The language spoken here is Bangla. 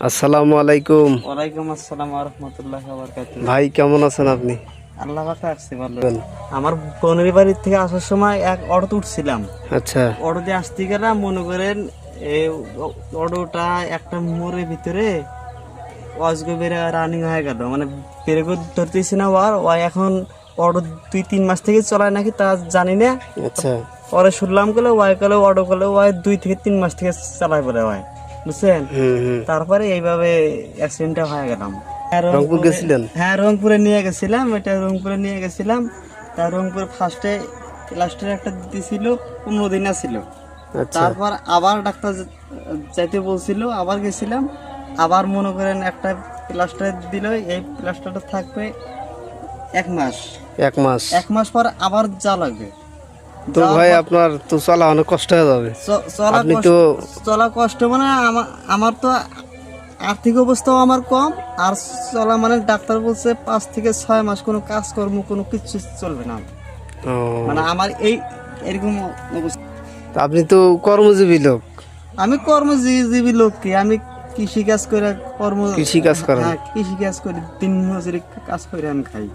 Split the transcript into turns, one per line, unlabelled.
আসসালামু আলাইকুম।
ওয়ালাইকুম আসসালাম ওয়া রাহমাতুল্লাহি ওয়া বারাকাতুহু।
ভাই কেমন আছেন আপনি?
আল্লাহ পাক রাখছে ভালো। আমার বোনের বাড়ি থেকে আসার সময় এক অটোতে উঠছিলাম।
আচ্ছা
অটোতে আসতে গেলাম, মনে করেন এই অটোটা একটা মোড়ের ভিতরে অজগবের রানিং হয়ে গেল, মানে ব্রেক ধরতেছি না। ও এখন অটো 2-3 মাস থেকে চলায় নাকি তা জানি না।
আচ্ছা
পরে শুনলাম গেলে অটো গেলে 2 থেকে 3 মাস থেকে চালায় বলে বুঝছেন। তারপরে এইভাবে অ্যাক্সিডেন্টটা হয়ে গেলাম।
রংপুর গেছিলেন?
হ্যাঁ, রংপুরে নিয়ে গেছিলাম। তার রংপুরে ফার্স্টে লাস্টের একটা দিছিল, 15 দিন ছিল।
আচ্ছা
তারপর আবার ডাক্তার যাইতে বলছিল, আবার গেছিলাম। আবার মনে করেন একটা প্লাস্টার দিল, এই প্লাস্টারটা থাকবে 1 মাস।
1 মাস?
1 মাস পর আবার যা লাগবে।
তো ভাই আপনার তো চলা অনেক কষ্ট হয়ে যাবে। আপনি তো
চলা কষ্ট মানে আমার তো আর্থিক অবস্থাও আমার কম, আর চলা মানে ডাক্তার বলছে 5 থেকে 6 মাস কোনো কাজকর্ম কোনো কিছু চলবে না।
ও,
মানে আমার এরকম অবস্থা।
তা আপনি তো কর্মজীবী লোক।
আমি কর্মজীবী লোক, কি আমি কৃষি কাজ করে
কৃষি কাজ করেন?
হ্যাঁ, কৃষি কাজ করি, দিন মজুরি কাজ করে আমি খাই।